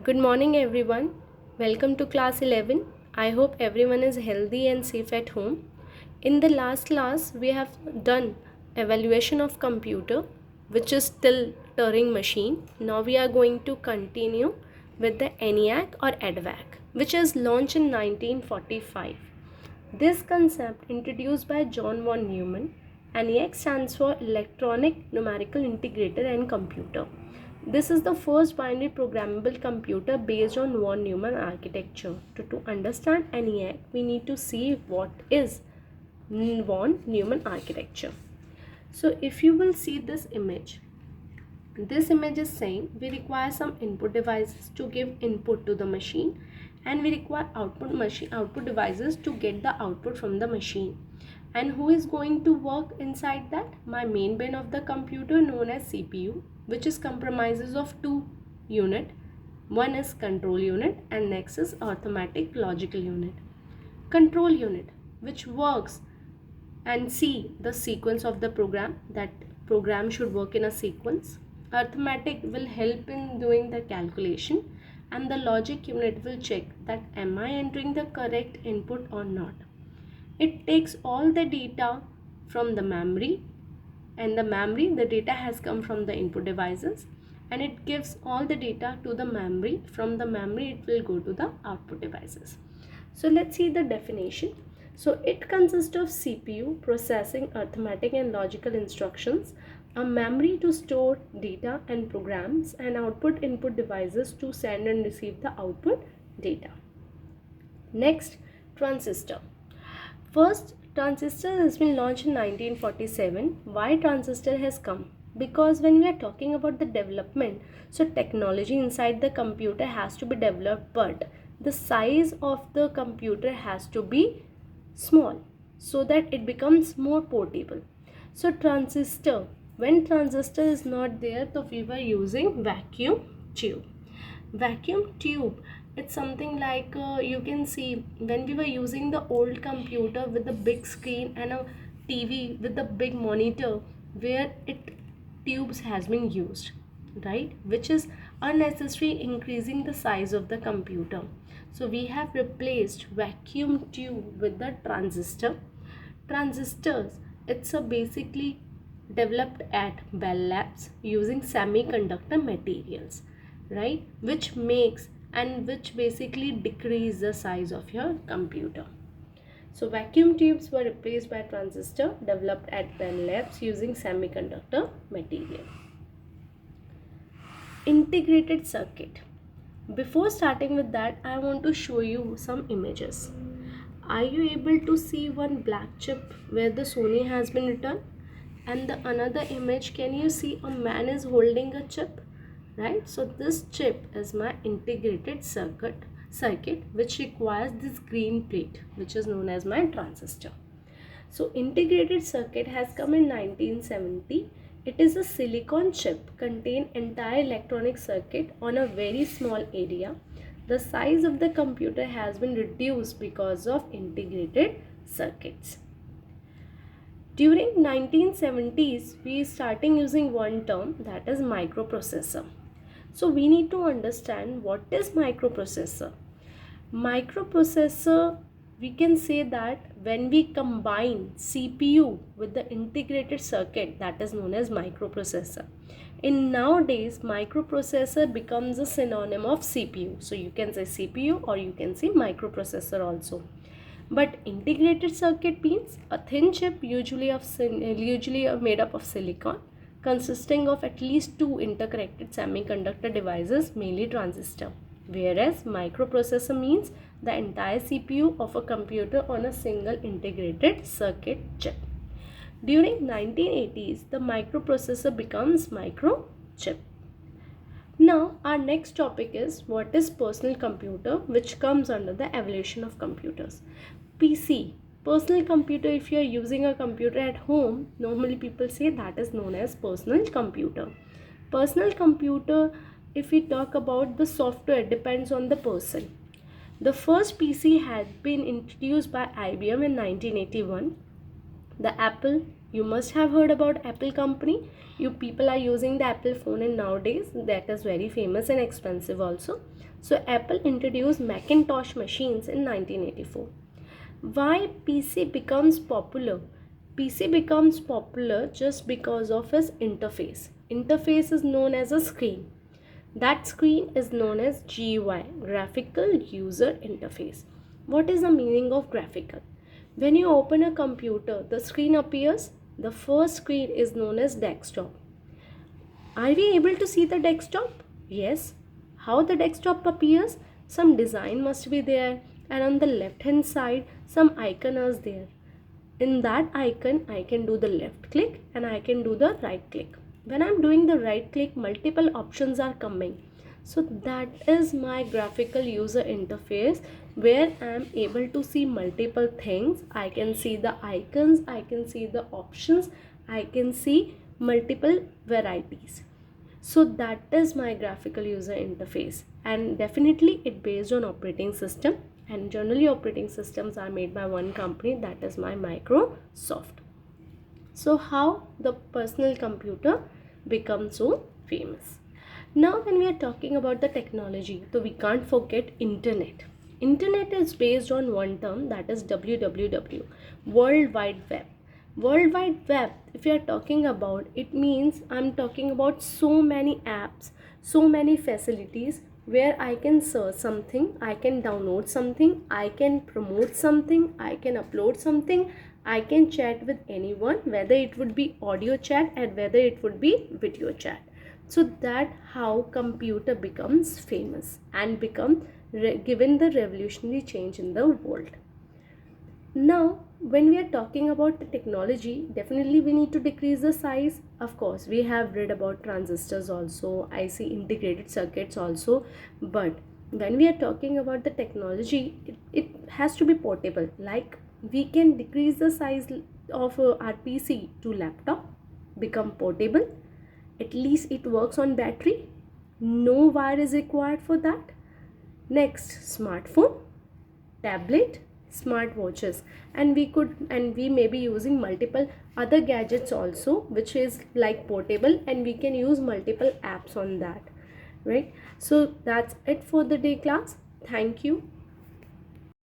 Good morning, everyone. Welcome to class 11. I hope everyone is healthy and safe at home. In the last class, we have done evaluation of computer, which is still Turing machine. Now we are going to continue with the ENIAC or EDVAC, which is launched in 1945. This concept introduced by John von Neumann. ENIAC stands for Electronic Numerical Integrator and Computer. This is the first binary programmable computer based on von Neumann architecture. To understand ENIAC, we need to see what is von Neumann architecture. So if you will see this image is saying we require some input devices to give input to the machine, and we require output devices to get the output from the machine. And who is going to work inside that? My main brain of the computer, known as CPU, which is comprises of two unit. One is control unit and next is arithmetic logical unit. Control unit, which works and see the sequence of the program, that program should work in a sequence. Arithmetic will help in doing the calculation, and the logic unit will check that am I entering the correct input or not. It takes all the data from the memory, and the data has come from the input devices, and it gives all the data to the memory. From the memory it will go to the output devices. So let's see the definition. So it consists of CPU processing arithmetic and logical instructions, a memory to store data and programs, and output input devices to send and receive the output data. Next, transistor. First, transistor has been launched in 1947. Why transistor has come? Because when we are talking about the development, so technology inside the computer has to be developed, but the size of the computer has to be small so that it becomes more portable. So transistor, when transistor is not there, so we were using vacuum tube. Vacuum tube, it's something like you can see when we were using the old computer with the big screen and a TV with the big monitor, where it tubes has been used, right, which is unnecessary increasing the size of the computer. So we have replaced vacuum tube with the transistor. Transistors, it's a basically developed at Bell Labs using semiconductor materials, right, which makes and which basically decrease the size of your computer. So vacuum tubes were replaced by transistor developed at Bell Labs using semiconductor material. Integrated circuit. Before starting with that, I want to show you some images. Are you able to see one black chip where the Sony has been written? And the another image, can you see a man is holding a chip? Right? So this chip is my integrated circuit which requires this green plate, which is known as my transistor. So integrated circuit has come in 1970. It is a silicon chip contain entire electronic circuit on a very small area. The size of the computer has been reduced because of integrated circuits. During 1970s, we starting using one term, that is microprocessor. So we need to understand what is microprocessor. Microprocessor, we can say that when we combine CPU with the integrated circuit, that is known as microprocessor. In nowadays, microprocessor becomes a synonym of CPU. So you can say CPU or you can say microprocessor also. But integrated circuit means a thin chip usually made up of silicon, consisting of at least two interconnected semiconductor devices, mainly transistor. Whereas microprocessor means the entire CPU of a computer on a single integrated circuit chip. During 1980s, the microprocessor becomes microchip. Now our next topic is what is personal computer, which comes under the evolution of computers. PC, personal computer, if you are using a computer at home, normally people say that is known as personal computer. Personal computer, if we talk about the software, depends on the person. The first PC had been introduced by IBM in 1981. The Apple You must have heard about Apple company. You people are using the Apple phone, and nowadays that is very famous and expensive also. So Apple introduced Macintosh machines in 1984. Why PC becomes popular? PC becomes popular just because of its interface. Interface is known as a screen. That screen is known as GUI, graphical user interface. What is the meaning of graphical? When you open a computer, the screen appears. The first screen is known as desktop. Are we able to see the desktop? Yes. How the desktop appears? Some design must be there, and on the left hand side some icon is there. In that icon I can do the left click and I can do the right click. When I'm doing the right click, multiple options are coming. So that is my graphical user interface, where I am able to see multiple things. I can see the icons, I can see the options, I can see multiple varieties. So that is my graphical user interface, and definitely it based on operating system, and generally operating systems are made by one company, that is my Microsoft. So how the personal computer becomes so famous? Now when we are talking about the technology, so we can't forget internet. Internet is based on one term, that is WWW, World Wide Web. World Wide Web, if you are talking about, it means I'm talking about so many apps, so many facilities where I can search something, I can download something, I can promote something, I can upload something, I can chat with anyone, whether it would be audio chat and whether it would be video chat. So that how computer becomes famous and become given the revolutionary change in the world. Now, when we are talking about the technology, definitely we need to decrease the size. Of course, we have read about transistors also, IC integrated circuits also, but when we are talking about the technology, it has to be portable. Like we can decrease the size of our PC to laptop, become portable. At least it works on battery. No wire is required for that. Next, smartphone, tablet, smartwatches, and we may be using multiple other gadgets also, which is like portable, and we can use multiple apps on that, right? So that's it for the day, class. Thank you.